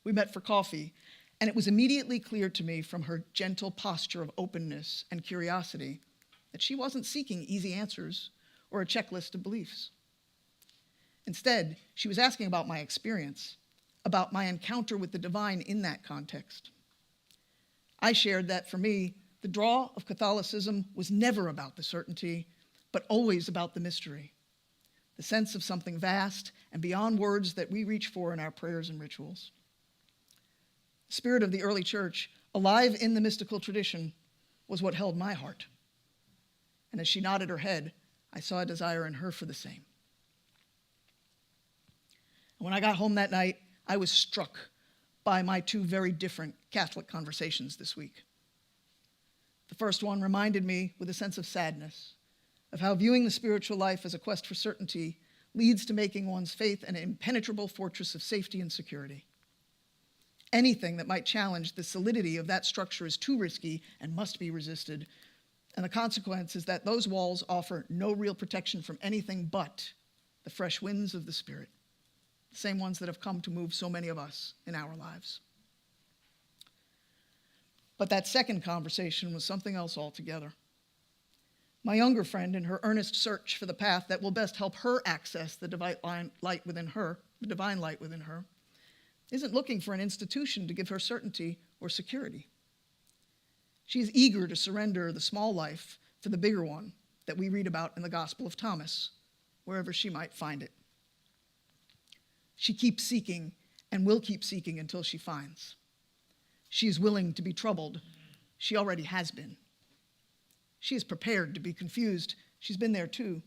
We met for coffee, and it was immediately clear to me from her gentle posture of openness and curiosity that she wasn't seeking easy answers or a checklist of beliefs. Instead, she was asking about my experience, about my encounter with the divine in that context. I shared that for me, the draw of Catholicism was never about the certainty, but always about the mystery, the sense of something vast and beyond words that we reach for in our prayers and rituals. The spirit of the early church, alive in the mystical tradition, was what held my heart. And as she nodded her head, I saw a desire in her for the same. And when I got home that night, I was struck by my two very different Catholic conversations this week. The first one reminded me, with a sense of sadness, of how viewing the spiritual life as a quest for certainty leads to making one's faith an impenetrable fortress of safety and security. Anything that might challenge the solidity of that structure is too risky and must be resisted, and the consequence is that those walls offer no real protection from anything but the fresh winds of the Spirit, the same ones that have come to move so many of us in our lives. But that second conversation was something else altogether. My younger friend, in her earnest search for the path that will best help her access the divine light within her, isn't looking for an institution to give her certainty or security. She is eager to surrender the small life for the bigger one that we read about in the Gospel of Thomas, wherever she might find it. She keeps seeking and will keep seeking until she finds. She is willing to be troubled. She already has been. She is prepared to be confused. She's been there too.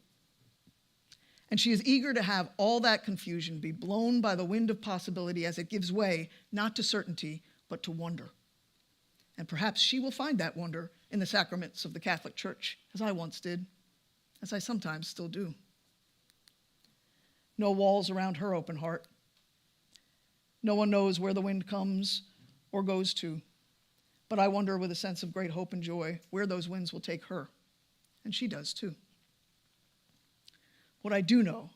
And she is eager to have all that confusion be blown by the wind of possibility as it gives way, not to certainty, but to wonder. And perhaps she will find that wonder in the sacraments of the Catholic Church, as I once did, as I sometimes still do. No walls around her open heart. No one knows where the wind comes or goes to, but I wonder with a sense of great hope and joy where those winds will take her, and she does too. What I do know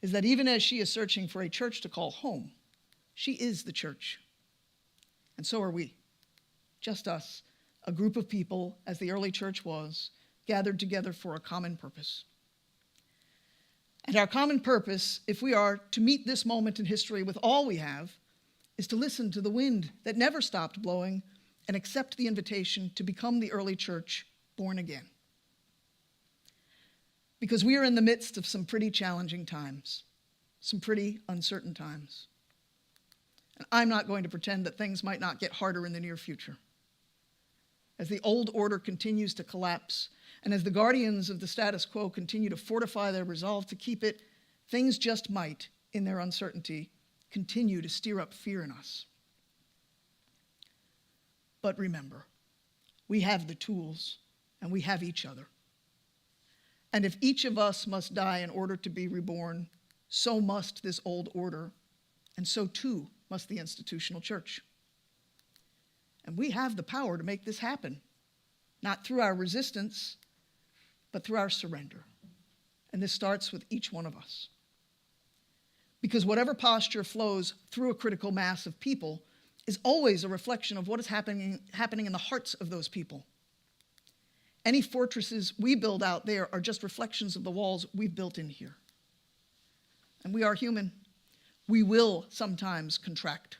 is that even as she is searching for a church to call home, she is the church, and so are we. Just us, a group of people, as the early church was, gathered together for a common purpose. And our common purpose, if we are to meet this moment in history with all we have, is to listen to the wind that never stopped blowing and accept the invitation to become the early church born again. Because we are in the midst of some pretty challenging times, some pretty uncertain times. And I'm not going to pretend that things might not get harder in the near future. As the old order continues to collapse And as the guardians of the status quo continue to fortify their resolve to keep it, things just might, in their uncertainty, continue to stir up fear in us. But remember, we have the tools, and we have each other. And if each of us must die in order to be reborn, so must this old order, and so too must the institutional church. And we have the power to make this happen, not through our resistance, but through our surrender. And this starts with each one of us. Because whatever posture flows through a critical mass of people is always a reflection of what is happening in the hearts of those people. Any fortresses we build out there are just reflections of the walls we've built in here. And we are human. We will sometimes contract,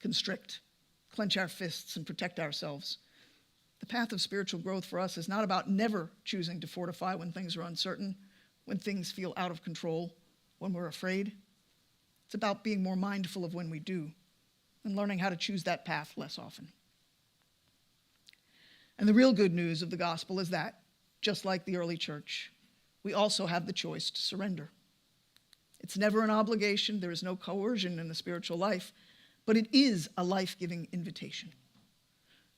constrict, clench our fists, and protect ourselves. The path of spiritual growth for us is not about never choosing to fortify when things are uncertain, when things feel out of control, when we're afraid. It's about being more mindful of when we do and learning how to choose that path less often. And the real good news of the gospel is that, just like the early church, we also have the choice to surrender. It's never an obligation. There is no coercion in the spiritual life, but it is a life-giving invitation.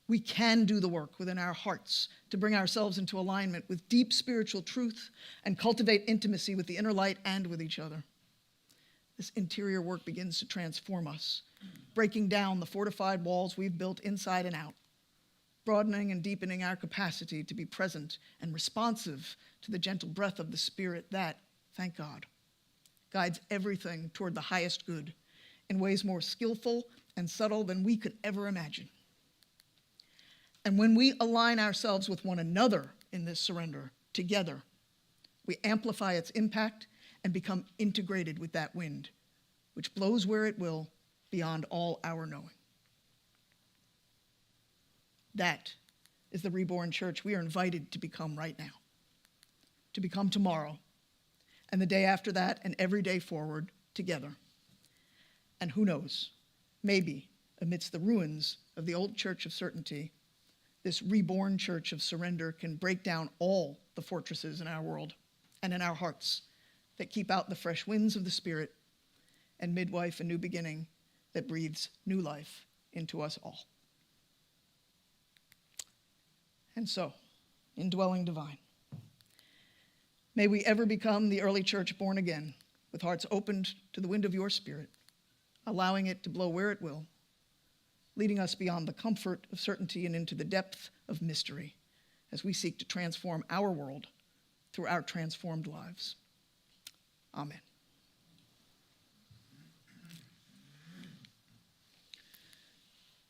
We can do the work within our hearts to bring ourselves into alignment with deep spiritual truth and cultivate intimacy with the inner light and with each other. This interior work begins to transform us, breaking down the fortified walls we've built inside and out, broadening and deepening our capacity to be present and responsive to the gentle breath of the Spirit that, thank God, guides everything toward the highest good in ways more skillful and subtle than we could ever imagine. And when we align ourselves with one another in this surrender together, we amplify its impact and become integrated with that wind, which blows where it will beyond all our knowing. That is the reborn church we are invited to become right now, to become tomorrow, and the day after that, and every day forward together. And who knows, maybe amidst the ruins of the old church of certainty, this reborn church of surrender can break down all the fortresses in our world and in our hearts that keep out the fresh winds of the Spirit and midwife a new beginning that breathes new life into us all. And so, indwelling divine, may we ever become the early church born again, with hearts opened to the wind of your Spirit, allowing it to blow where it will, leading us beyond the comfort of certainty and into the depth of mystery as we seek to transform our world through our transformed lives. Amen.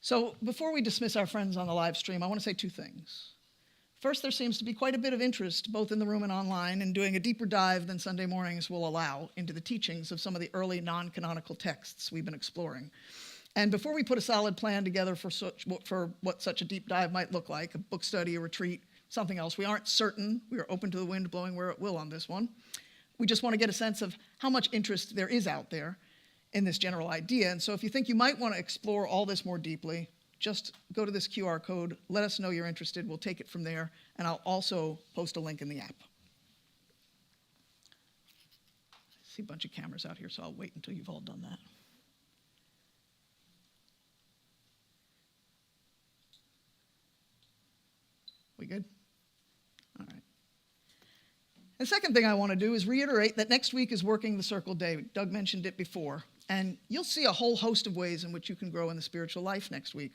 So before we dismiss our friends on the live stream, I want to say two things. First, there seems to be quite a bit of interest, both in the room and online, in doing a deeper dive than Sunday mornings will allow into the teachings of some of the early non-canonical texts we've been exploring. And before we put a solid plan together for what such a deep dive might look like, a book study, a retreat, something else, we aren't certain. We are open to the wind blowing where it will on this one. We just want to get a sense of how much interest there is out there in this general idea. And so if you think you might want to explore all this more deeply, just go to this QR code, let us know you're interested, we'll take it from there, and I'll also post a link in the app. I see a bunch of cameras out here, so I'll wait until you've all done that. We good? All right. The second thing I want to do is reiterate that next week is Working the Circle Day. Doug mentioned it before. And you'll see a whole host of ways in which you can grow in the spiritual life next week.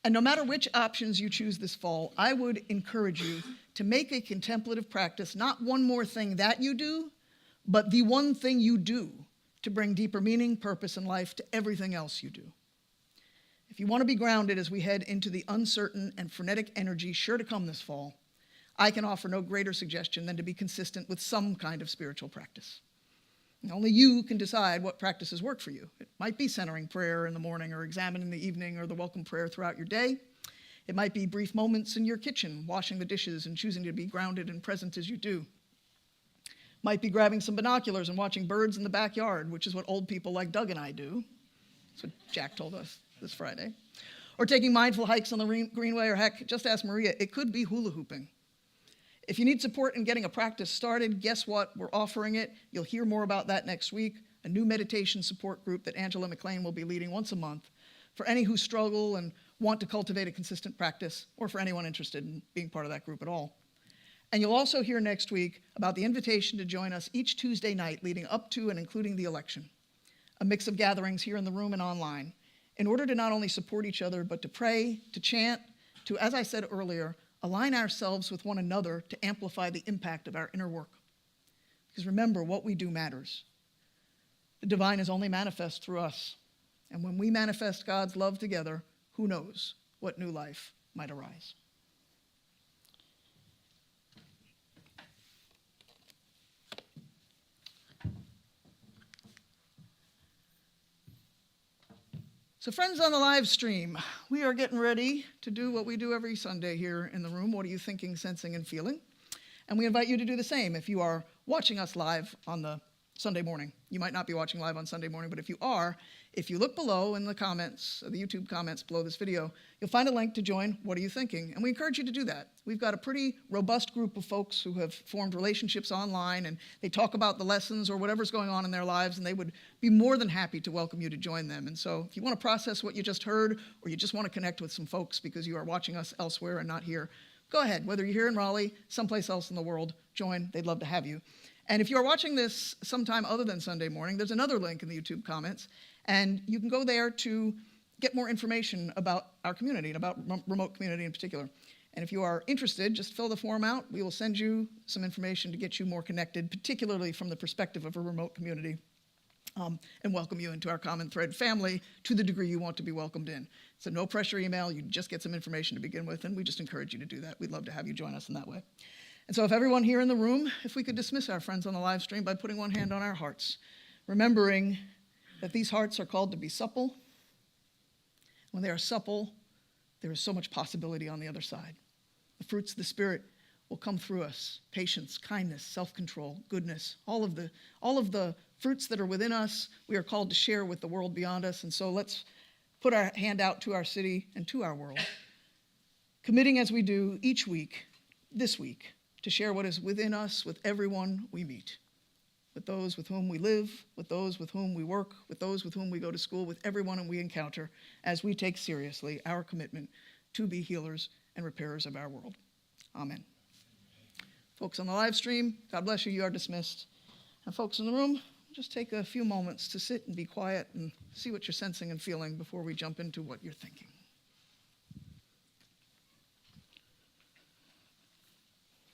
And no matter which options you choose this fall, I would encourage you to make a contemplative practice not one more thing that you do, but the one thing you do to bring deeper meaning, purpose, and life to everything else you do. If you want to be grounded as we head into the uncertain and frenetic energy sure to come this fall, I can offer no greater suggestion than to be consistent with some kind of spiritual practice. And only you can decide what practices work for you. It might be centering prayer in the morning or examine in the evening or the welcome prayer throughout your day. It might be brief moments in your kitchen, washing the dishes and choosing to be grounded and present as you do. Might be grabbing some binoculars and watching birds in the backyard, which is what old people like Doug and I do. That's what Jack told us this Friday. Or taking mindful hikes on the Greenway, or heck, just ask Maria, it could be hula hooping. If you need support in getting a practice started, guess what? We're offering it. You'll hear more about that next week. A new meditation support group that Angela McLean will be leading once a month for any who struggle and want to cultivate a consistent practice, or for anyone interested in being part of that group at all. And you'll also hear next week about the invitation to join us each Tuesday night leading up to and including the election, a mix of gatherings here in the room and online, in order to not only support each other, but to pray, to chant, to, as I said earlier, align ourselves with one another to amplify the impact of our inner work. Because remember, what we do matters. The divine is only manifest through us. And when we manifest God's love together, who knows what new life might arise. So friends on the live stream, we are getting ready to do what we do every Sunday here in the room. What are you thinking, sensing, and feeling? And we invite you to do the same if you are watching us live on the Sunday morning. You might not be watching live on Sunday morning, but if you are, if you look below in the comments, the YouTube comments below this video, you'll find a link to join What Are You Thinking? And we encourage you to do that. We've got a pretty robust group of folks who have formed relationships online, and they talk about the lessons or whatever's going on in their lives, and they would be more than happy to welcome you to join them. And so if you want to process what you just heard, or you just want to connect with some folks because you are watching us elsewhere and not here, go ahead. Whether you're here in Raleigh, someplace else in the world, join. They'd love to have you. And if you're watching this sometime other than Sunday morning, there's another link in the YouTube comments, and you can go there to get more information about our community and about remote community in particular. And if you are interested, just fill the form out. We will send you some information to get you more connected, particularly from the perspective of a remote community, and welcome you into our Common Thread family to the degree you want to be welcomed in. It's a no-pressure email. You just get some information to begin with, and we just encourage you to do that. We'd love to have you join us in that way. And so if everyone here in the room, if we could dismiss our friends on the live stream by putting one hand on our hearts, remembering that these hearts are called to be supple. When they are supple, there is so much possibility on the other side. The fruits of the Spirit will come through us: patience, kindness, self-control, goodness, all of the fruits that are within us, we are called to share with the world beyond us. And so let's put our hand out to our city and to our world, committing as we do each week, this week, to share what is within us with everyone we meet, with those with whom we live, with those with whom we work, with those with whom we go to school, with everyone we encounter, as we take seriously our commitment to be healers and repairers of our world. Amen. Folks on the live stream, God bless you. You are dismissed. And folks in the room, just take a few moments to sit and be quiet and see what you're sensing and feeling before we jump into what you're thinking.